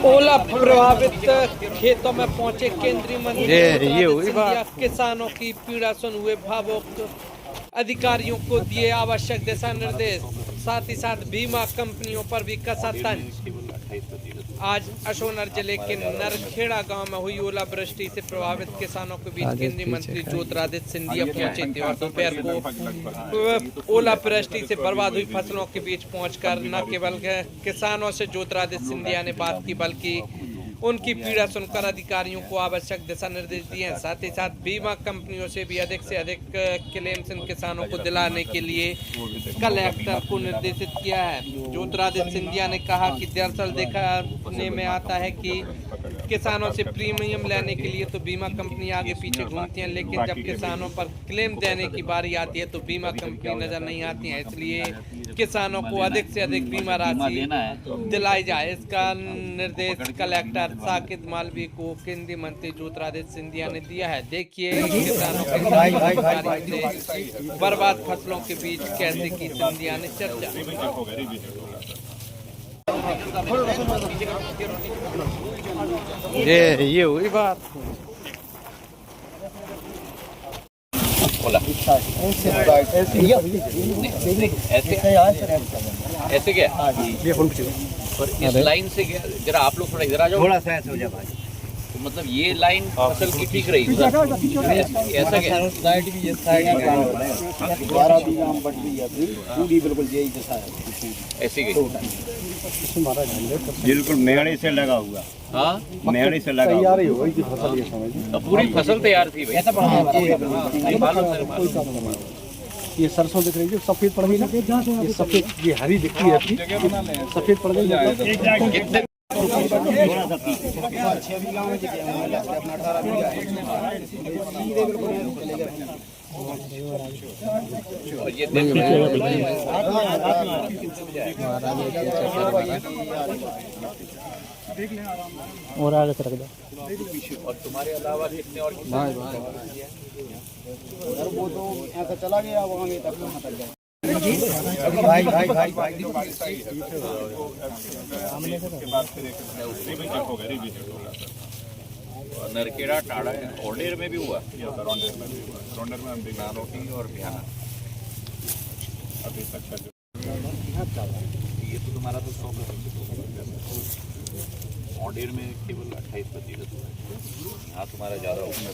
ओला प्रभावित खेतों में पहुंचे केंद्रीय मंत्री सिंधिया किसानों की पीड़ा सुन हुए भावुक, अधिकारियों को दिए आवश्यक दिशा निर्देश, साथ ही साथ बीमा कंपनियों पर भी कसा तंज। आज अशोकनगर जिले के नरखेड़ा गांव में हुई ओलावृष्टि से प्रभावित किसानों के बीच केंद्रीय मंत्री ज्योतिरादित्य सिंधिया पहुंचे थे और दोपहर को ओलावृष्टि से बर्बाद हुई फसलों के बीच पहुंचकर न केवल किसानों से ज्योतिरादित्य सिंधिया ने बात की बल्कि उनकी पीड़ा सुनकर अधिकारियों को आवश्यक दिशा निर्देश दिए हैं। साथ ही साथ बीमा कंपनियों से अधिक क्लेम्स इन किसानों को दिलाने के लिए कलेक्टर को निर्देशित किया है। ज्योतिरादित्य सिंधिया ने कहा कि दरअसल देखने में आता है कि किसानों से प्रीमियम लेने के लिए तो बीमा कंपनी आगे पीछे घूमती हैं, लेकिन जब किसानों पर क्लेम देने की बारी आती है तो बीमा कंपनी नजर नहीं आती है। इसलिए किसानों को अधिक से अधिक बीमा राशि दिलाई जाए, इसका निर्देश कलेक्टर साकिब मालवी को केंद्रीय मंत्री ज्योतिरादित्य सिंधिया ने दिया है। देखिए किसानों के बर्बाद फसलों के बीच कैसे की सिंधिया ने चर्चा। ये हुई बात। ऐसे क्या और इस लाइन से जरा आप लोग थोड़ा इधर आ जाओ, थोड़ा सा ऐसा हो जाए भाई। तो मतलब ये लाइन फसल की ठीक रही ऐसा क्या ऐसे बिल्कुल मेहड़ी से लगा हुआ। हाँ मेहड़ी से लगा तो पूरी फसल तैयार थी भाई। ये सरसों दिख रही है सफेद पड़ गई ना, ये सफेद ये हरी दिखती है सफेद पड़ गई। और आगे से रख दो। और तुम्हारे अलावा कितने और वो तो ऐसा चला गया वहाँ में तक जाए। नरखेड़ा टाड़ा ओडेर में भी हुआ, नानोटी और बिहार। ये तो तुम्हारा तो 100% ओडेर में केवल 28% हुआ, यहाँ तुम्हारा ज़्यादा होगा।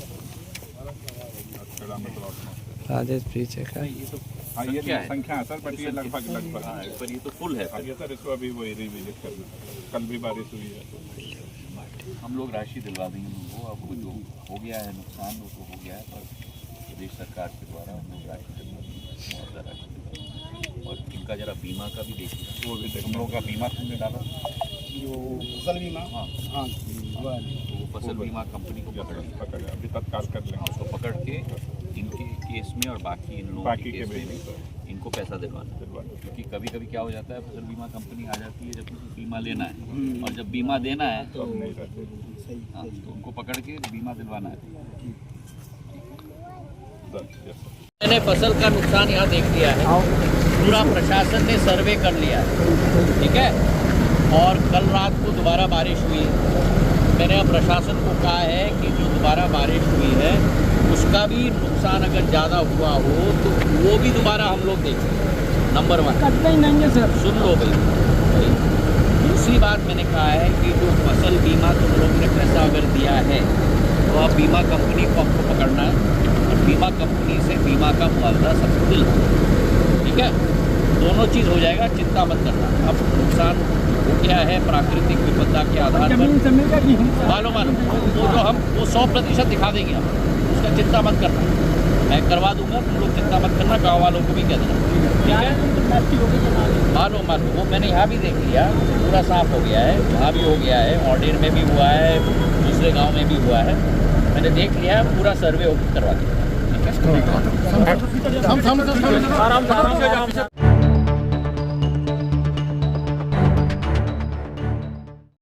राजेश पीछे का ये तो हाँ ये संख्या है सर, बट ये लगभग पर ये तो फुल है सर। इसको अभी वही रिविजिट करना, कल भी बारिश हुई है। हम लोग राशि दिलवा देंगे उनको। अब जो हो गया है नुकसान वो तो हो गया है, पर प्रदेश सरकार के द्वारा हम लोग राशि दिलवा देंगे। और इनका जरा बीमा का भी देखिए, वो भी हम लोगों का बीमा तुमने डाला जो फसल बीमा, हाँ हाँ तो वो फसल बीमा कंपनी को पकड़ अभी तत्काल कर लेंगे उसको पकड़ के इनके केस में और बाकी इन लोगों के केस में भी इनको पैसा दिलवाना। क्योंकि कभी कभी क्या हो जाता है, फसल बीमा कंपनी आ जाती है जब बीमा लेना है, और जब बीमा देना है तो हाँ तो उनको पकड़ के बीमा दिलवाना है। मैंने फसल का नुकसान यहाँ देख लिया है, पूरा प्रशासन ने सर्वे कर लिया है, ठीक है। और कल रात को दोबारा बारिश हुई, मैंने अब प्रशासन को कहा है कि जो दोबारा बारिश हुई है उसका भी नुकसान अगर ज़्यादा हुआ हो तो वो भी दोबारा हम लोग देखेंगे। नंबर 1 सर सुन लो भाई। दूसरी बात मैंने कहा है कि जो फसल बीमा तुम लोग ने पैसा अगर दिया है तो अब बीमा कंपनी को आपको पकड़ना है और बीमा कंपनी से बीमा का मुआवजा सबको दिलवाना, ठीक है। दोनों चीज़ हो जाएगा, चिंता मत करना। अब नुकसान हो गया है प्राकृतिक विपदा के आधार पर, मालूम वो जो हम वो 100% दिखा देंगे हम, उसका चिंता मत करना, मैं करवा दूंगा, तुम लोग चिंता मत करना। गाँव वालों को भी कह देना, ठीक है। मालूम वो मैंने यहाँ भी देख लिया, पूरा साफ हो गया है, वहाँ भी हो गया है, ऑर्डेर में भी हुआ है, दूसरे गाँव में भी हुआ है, मैंने देख लिया है, पूरा सर्वे करवा दिया, ठीक है।